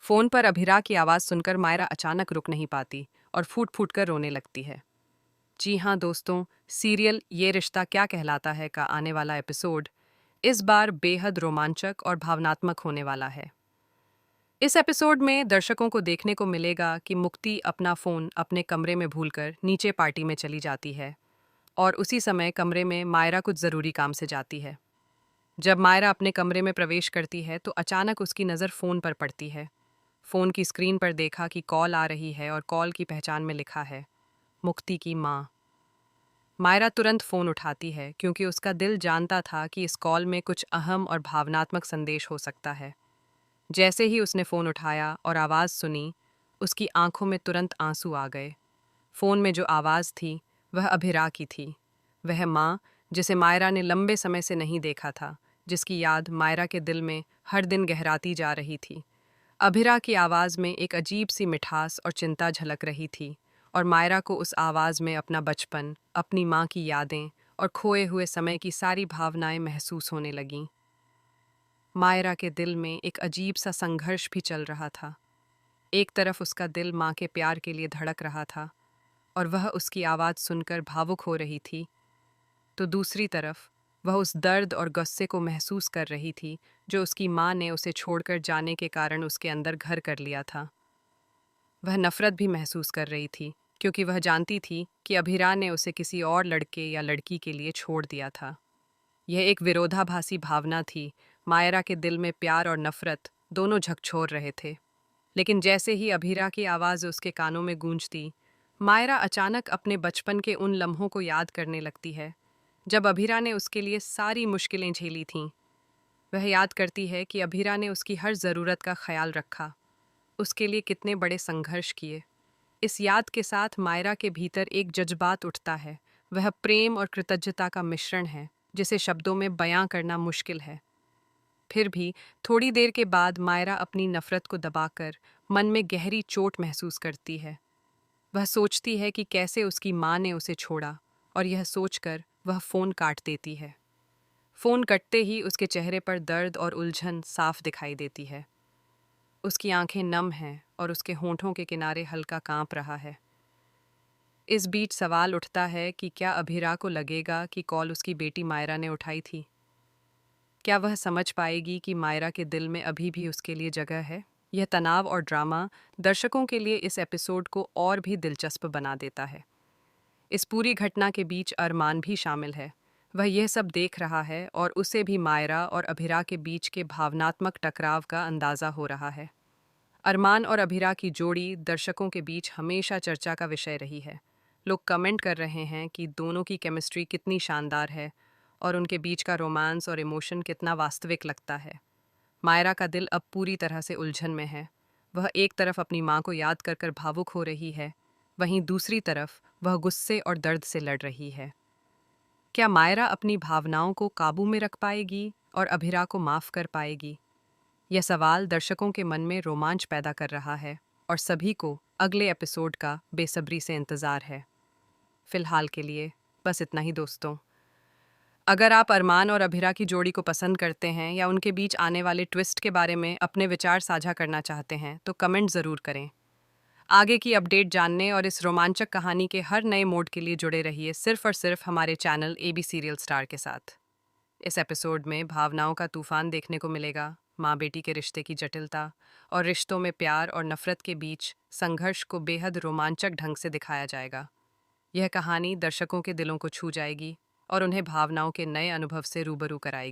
Phone पर अभिरा की आवाज़ सुनकर मायरा अचानक रुक नहीं पाती और फूट फूट कर रोने लगती है। जी हाँ दोस्तों, सीरियल ये रिश्ता क्या कहलाता है का आने वाला एपिसोड इस बार बेहद रोमांचक और भावनात्मक होने वाला है। इस एपिसोड में दर्शकों को देखने को मिलेगा कि मुक्ति अपना फ़ोन अपने कमरे में भूलकर नीचे पार्टी में चली जाती है और उसी समय कमरे में मायरा कुछ ज़रूरी काम से जाती है। जब मायरा अपने कमरे में प्रवेश करती है तो अचानक उसकी नज़र फ़ोन पर पड़ती है। फ़ोन की स्क्रीन पर देखा कि कॉल आ रही है और कॉल की पहचान में लिखा है मुक्ति की माँ। मायरा तुरंत फ़ोन उठाती है क्योंकि उसका दिल जानता था कि इस कॉल में कुछ अहम और भावनात्मक संदेश हो सकता है। जैसे ही उसने फ़ोन उठाया और आवाज़ सुनी, उसकी आंखों में तुरंत आंसू आ गए। फ़ोन में जो आवाज़ थी वह अभिरा की थी, वह माँ जिसे मायरा ने लंबे समय से नहीं देखा था, जिसकी याद मायरा के दिल में हर दिन गहराती जा रही थी। अभिरा की आवाज़ में एक अजीब सी मिठास और चिंता झलक रही थी और मायरा को उस आवाज़ में अपना बचपन, अपनी माँ की यादें और खोए हुए समय की सारी भावनाएं महसूस होने लगीं। मायरा के दिल में एक अजीब सा संघर्ष भी चल रहा था। एक तरफ उसका दिल माँ के प्यार के लिए धड़क रहा था और वह उसकी आवाज़ सुनकर भावुक हो रही थी, तो दूसरी तरफ वह उस दर्द और गुस्से को महसूस कर रही थी जो उसकी माँ ने उसे छोड़कर जाने के कारण उसके अंदर घर कर लिया था। वह नफरत भी महसूस कर रही थी क्योंकि वह जानती थी कि अभिरा ने उसे किसी और लड़के या लड़की के लिए छोड़ दिया था। यह एक विरोधाभासी भावना थी। मायरा के दिल में प्यार और नफरत दोनों झकझोर रहे थे। लेकिन जैसे ही अभिरा की आवाज़ उसके कानों में गूंजती, मायरा अचानक अपने बचपन के उन लम्हों को याद करने लगती है जब अभिरा ने उसके लिए सारी मुश्किलें झेली थीं। वह याद करती है कि अभिरा ने उसकी हर ज़रूरत का ख्याल रखा, उसके लिए कितने बड़े संघर्ष किए। इस याद के साथ मायरा के भीतर एक जज्बात उठता है। वह प्रेम और कृतज्ञता का मिश्रण है जिसे शब्दों में बयां करना मुश्किल है। फिर भी थोड़ी देर के बाद मायरा अपनी नफरत को दबाकर मन में गहरी चोट महसूस करती है। वह सोचती है कि कैसे उसकी माँ ने उसे छोड़ा और यह सोचकर वह फ़ोन काट देती है। फ़ोन कटते ही उसके चेहरे पर दर्द और उलझन साफ दिखाई देती है। उसकी आंखें नम हैं और उसके होंठों के किनारे हल्का कांप रहा है। इस बीच सवाल उठता है कि क्या अभिरा को लगेगा कि कॉल उसकी बेटी मायरा ने उठाई थी? क्या वह समझ पाएगी कि मायरा के दिल में अभी भी उसके लिए जगह है? यह तनाव और ड्रामा दर्शकों के लिए इस एपिसोड को और भी दिलचस्प बना देता है। इस पूरी घटना के बीच अरमान भी शामिल है। वह यह सब देख रहा है और उसे भी मायरा और अभिरा के बीच के भावनात्मक टकराव का अंदाज़ा हो रहा है। अरमान और अभिरा की जोड़ी दर्शकों के बीच हमेशा चर्चा का विषय रही है। लोग कमेंट कर रहे हैं कि दोनों की केमिस्ट्री कितनी शानदार है और उनके बीच का रोमांस और इमोशन कितना वास्तविक लगता है। मायरा का दिल अब पूरी तरह से उलझन में है। वह एक तरफ अपनी माँ को याद कर कर भावुक हो रही है, वहीं दूसरी तरफ वह गुस्से और दर्द से लड़ रही है। क्या मायरा अपनी भावनाओं को काबू में रख पाएगी और अभिरा को माफ़ कर पाएगी? यह सवाल दर्शकों के मन में रोमांच पैदा कर रहा है और सभी को अगले एपिसोड का बेसब्री से इंतज़ार है। फिलहाल के लिए बस इतना ही दोस्तों। अगर आप अरमान और अभिरा की जोड़ी को पसंद करते हैं या उनके बीच आने वाले ट्विस्ट के बारे में अपने विचार साझा करना चाहते हैं तो कमेंट ज़रूर करें। आगे की अपडेट जानने और इस रोमांचक कहानी के हर नए मोड के लिए जुड़े रहिए सिर्फ और सिर्फ हमारे चैनल एबी सीरियल स्टार के साथ। इस एपिसोड में भावनाओं का तूफान देखने को मिलेगा, माँ बेटी के रिश्ते की जटिलता और रिश्तों में प्यार और नफरत के बीच संघर्ष को बेहद रोमांचक ढंग से दिखाया जाएगा। यह कहानी दर्शकों के दिलों को छू जाएगी और उन्हें भावनाओं के नए अनुभव से रूबरू कराएगी।